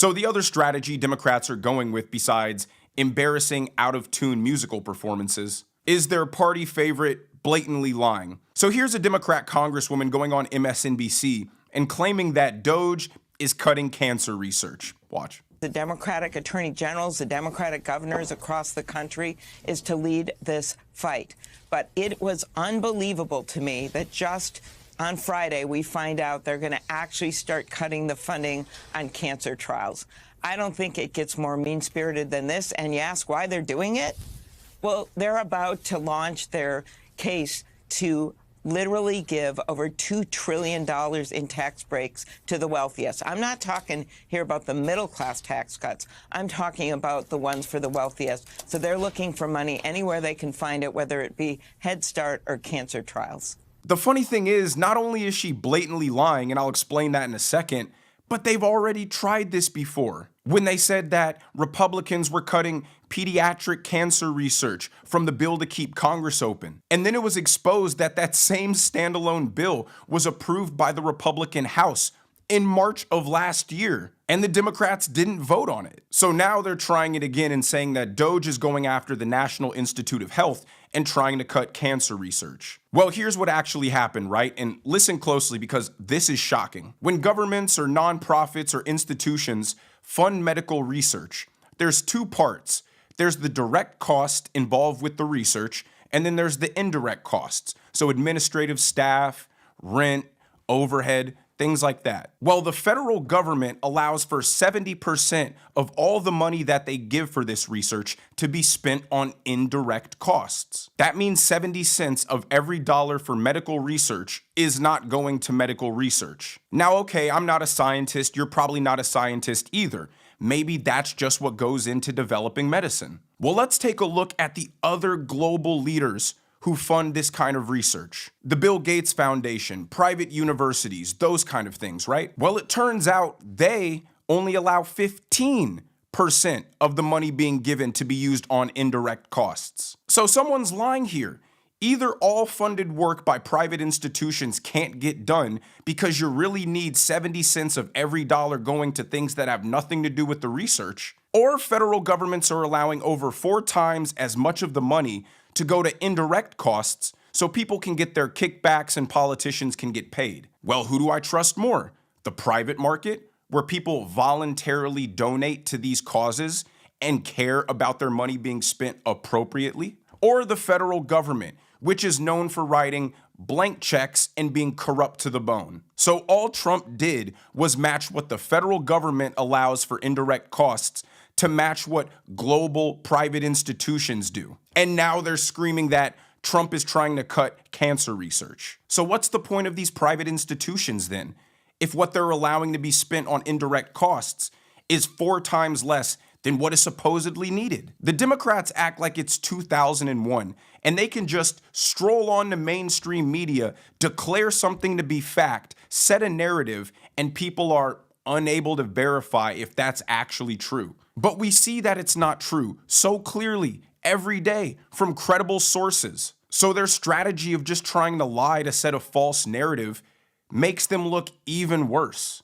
So the other strategy Democrats are going with, besides embarrassing out-of-tune musical performances, is their party favorite blatantly lying. So here's a Democrat congresswoman going on MSNBC and claiming that DOGE is cutting cancer research. Watch. The Democratic attorney generals, the Democratic governors across the country is to lead this fight. But it was unbelievable to me that just on Friday we find out they're going to actually start cutting the funding on cancer trials. I don't think it gets more mean-spirited than this. And you ask why they're doing it? Well, they're about to launch their case to literally give over $2 trillion in tax breaks to the wealthiest. I'm not talking here about the middle-class tax cuts. I'm talking about the ones for the wealthiest. So they're looking for money anywhere they can find it, whether it be Head Start or cancer trials. The funny thing is, not only is she blatantly lying, and I'll explain that in a second, but they've already tried this before. When they said that Republicans were cutting pediatric cancer research from the bill to keep Congress open. And then it was exposed that that same standalone bill was approved by the Republican House in March of last year, and the Democrats didn't vote on it. So now they're trying it again and saying that DOGE is going after the National Institute of Health and trying to cut cancer research. Well, here's what actually happened, right? And listen closely because this is shocking. When governments or nonprofits or institutions fund medical research, there's two parts. There's the direct cost involved with the research, and then there's the indirect costs. So administrative staff, rent, overhead, things like that. Well, the federal government allows for 70% of all the money that they give for this research to be spent on indirect costs. That means 70 cents of every dollar for medical research is not going to medical research. Now, okay, I'm not a scientist. You're probably not a scientist either. Maybe that's just what goes into developing medicine. Well, let's take a look at the other global leaders who fund this kind of research. The Bill Gates Foundation, private universities, those kind of things, right? Well, it turns out they only allow 15% of the money being given to be used on indirect costs. So someone's lying here. Either all funded work by private institutions can't get done because you really need 70 cents of every dollar going to things that have nothing to do with the research, or federal governments are allowing over 4 times as much of the money to go to indirect costs so people can get their kickbacks and politicians can get paid. Well, who do I trust more? The private market, where people voluntarily donate to these causes and care about their money being spent appropriately? Or the federal government, which is known for writing blank checks and being corrupt to the bone? So all Trump did was match what the federal government allows for indirect costs to match what global private institutions do. And now they're screaming that Trump is trying to cut cancer research. So what's the point of these private institutions then, if what they're allowing to be spent on indirect costs is 4 times less than what is supposedly needed? The Democrats act like it's 2001 and they can just stroll on to mainstream media, declare something to be fact, set a narrative, and people are unable to verify if that's actually true. But we see that it's not true so clearly every day from credible sources. So their strategy of just trying to lie to set a false narrative makes them look even worse.